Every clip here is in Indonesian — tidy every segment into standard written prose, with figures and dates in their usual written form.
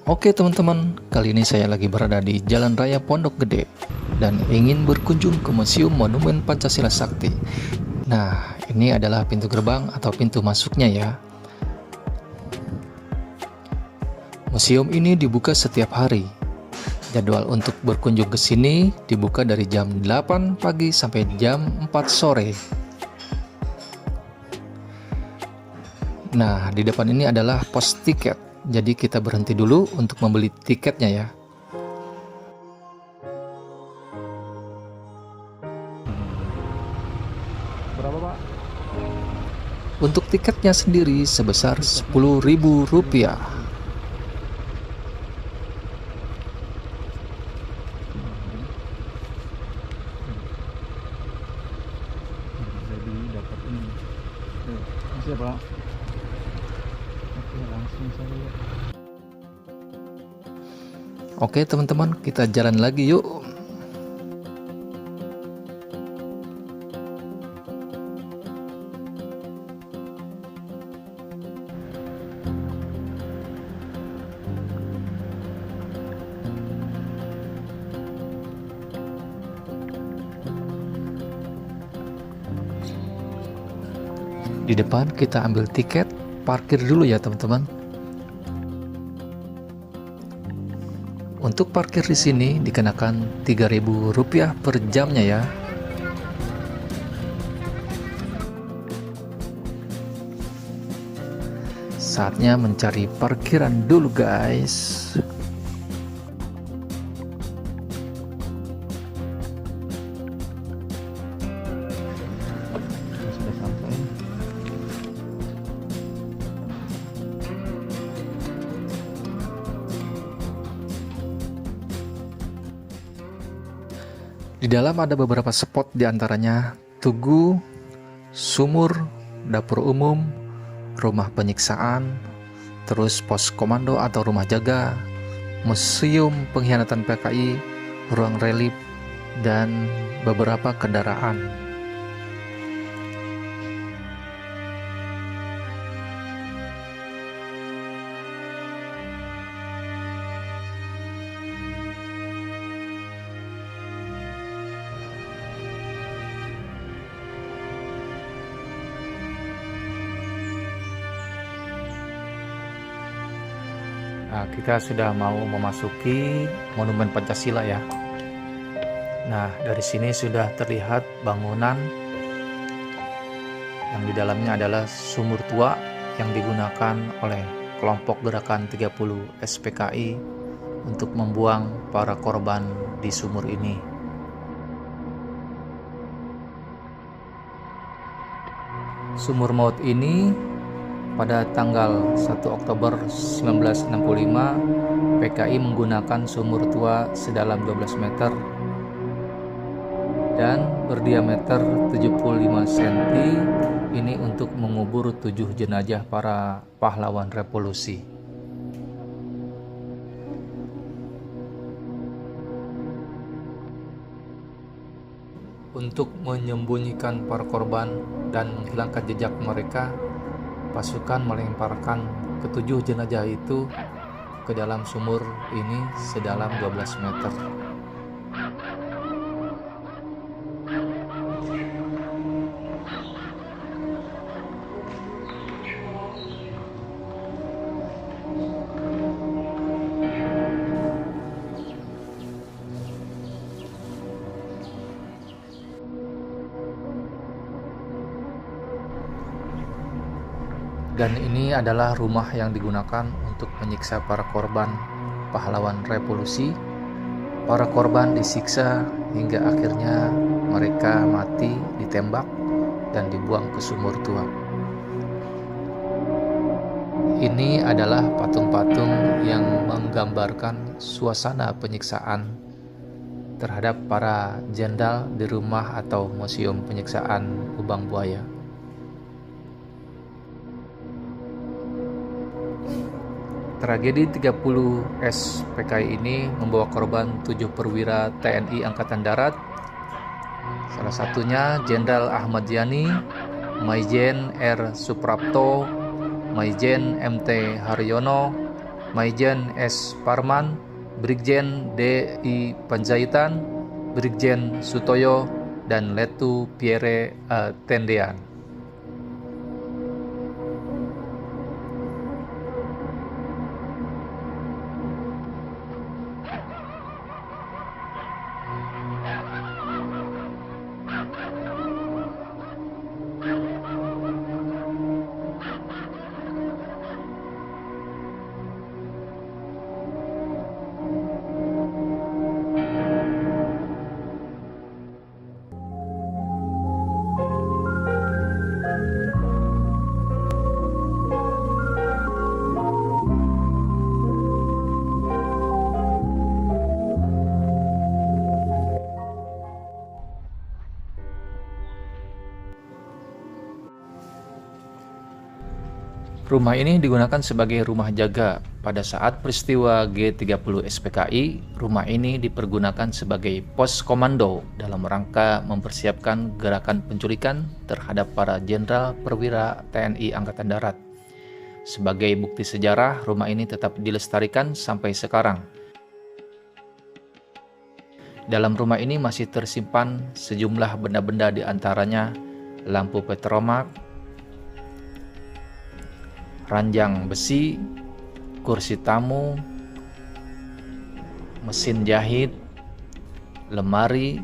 Oke teman-teman, kali ini saya lagi berada di Jalan Raya Pondok Gede dan ingin berkunjung ke Museum Monumen Pancasila Sakti. Nah, ini adalah pintu gerbang atau pintu masuknya ya. Museum ini dibuka setiap hari. Jadwal untuk berkunjung ke sini dibuka dari jam 8 pagi sampai jam 4 sore. Nah, di depan ini adalah pos tiket. Jadi kita berhenti dulu untuk membeli tiketnya ya. Berapa, Pak? Untuk tiketnya sendiri sebesar Rp10.000. Jadi dapat ini. Masih ya, Pak? Oke, langsung saja. Oke teman-teman, kita jalan lagi yuk. Di depan kita ambil tiket, parkir dulu ya teman-teman. Untuk parkir di sini dikenakan Rp3.000 per jamnya ya. Saatnya mencari parkiran dulu guys. Sudah sampai. Di dalam ada beberapa spot, diantaranya tugu, sumur, dapur umum, rumah penyiksaan, terus pos komando atau rumah jaga, museum pengkhianatan PKI, ruang relief, dan beberapa kendaraan. Nah, kita sudah mau memasuki Monumen Pancasila ya. Nah, dari sini sudah terlihat bangunan yang di dalamnya adalah sumur tua yang digunakan oleh kelompok gerakan 30 SPKI untuk membuang para korban di sumur ini. Sumur maut ini pada tanggal 1 Oktober 1965, PKI menggunakan sumur tua sedalam 12 meter dan berdiameter 75 cm ini untuk mengubur 7 jenazah para pahlawan revolusi. Untuk menyembunyikan para korban dan menghilangkan jejak mereka, pasukan melemparkan ketujuh jenazah itu ke dalam sumur ini sedalam 12 meter. Dan ini adalah rumah yang digunakan untuk menyiksa para korban pahlawan revolusi. Para korban disiksa hingga akhirnya mereka mati ditembak dan dibuang ke sumur tua. Ini adalah patung-patung yang menggambarkan suasana penyiksaan terhadap para jenderal di rumah atau museum penyiksaan Lubang Buaya. Tragedi 30 SPKI ini membawa korban 7 perwira TNI Angkatan Darat, salah satunya Jenderal Ahmad Yani, Maijen R. Suprapto, Maijen MT Haryono, Maijen S. Parman, Brigjen D.I. Panjaitan, Brigjen Sutoyo, dan Letu Pierre Tendean. Rumah ini digunakan sebagai rumah jaga. Pada saat peristiwa G30 SPKI, rumah ini dipergunakan sebagai pos komando dalam rangka mempersiapkan gerakan penculikan terhadap para jenderal perwira TNI Angkatan Darat. Sebagai bukti sejarah, rumah ini tetap dilestarikan sampai sekarang. Dalam rumah ini masih tersimpan sejumlah benda-benda, di antaranya lampu petromak, ranjang besi, kursi tamu, mesin jahit, lemari,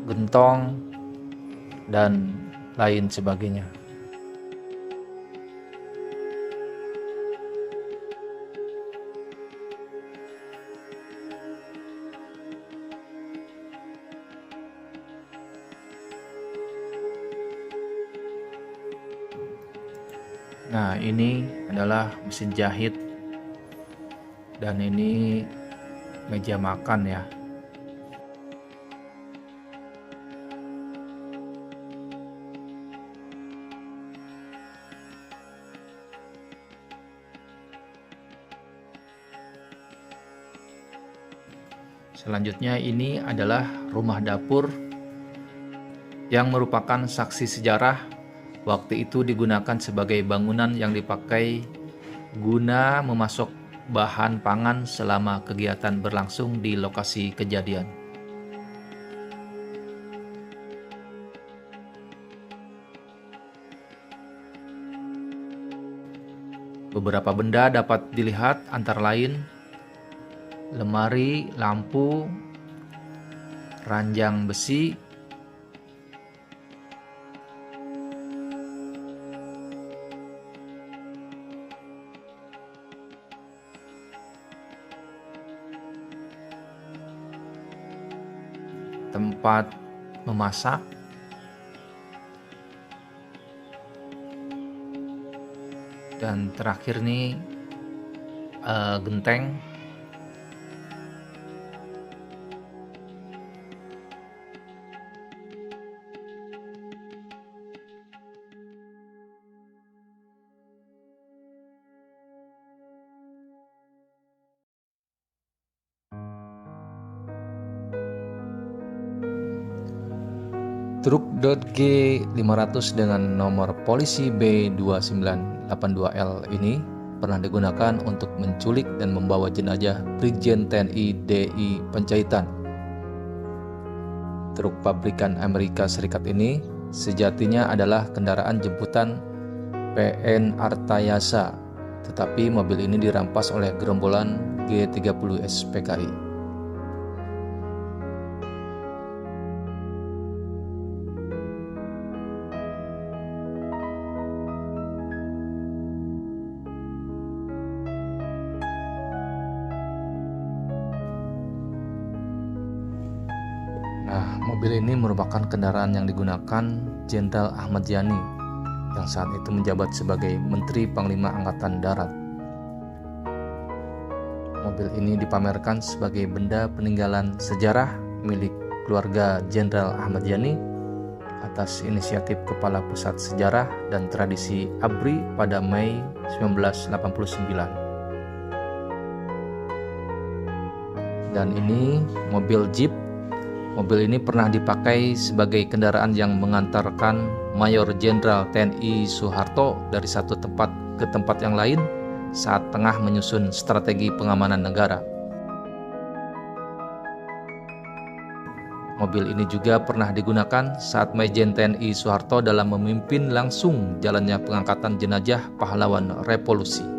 gentong, dan lain sebagainya. Nah, ini adalah mesin jahit, dan ini meja makan ya. Selanjutnya ini adalah rumah dapur yang merupakan saksi sejarah. Waktu itu digunakan sebagai bangunan yang dipakai guna memasok bahan pangan selama kegiatan berlangsung di lokasi kejadian. Beberapa benda dapat dilihat, antara lain lemari, lampu, ranjang besi, tempat memasak, dan terakhir nih genteng. Truk G500 dengan nomor polisi B2982L ini pernah digunakan untuk menculik dan membawa jenazah Brigjen TNI D.I. Panjaitan. Truk pabrikan Amerika Serikat ini sejatinya adalah kendaraan jemputan PN Artayasa, tetapi mobil ini dirampas oleh gerombolan G30 SPKI. Nah, mobil ini merupakan kendaraan yang digunakan Jenderal Ahmad Yani yang saat itu menjabat sebagai Menteri Panglima Angkatan Darat. Mobil ini dipamerkan sebagai benda peninggalan sejarah milik keluarga Jenderal Ahmad Yani atas inisiatif Kepala Pusat Sejarah dan Tradisi ABRI pada Mei 1989. Dan ini mobil Jeep. Mobil ini pernah dipakai sebagai kendaraan yang mengantarkan Mayor Jenderal TNI Soeharto dari satu tempat ke tempat yang lain saat tengah menyusun strategi pengamanan negara. Mobil ini juga pernah digunakan saat Majen TNI Soeharto dalam memimpin langsung jalannya pengangkatan jenazah pahlawan revolusi.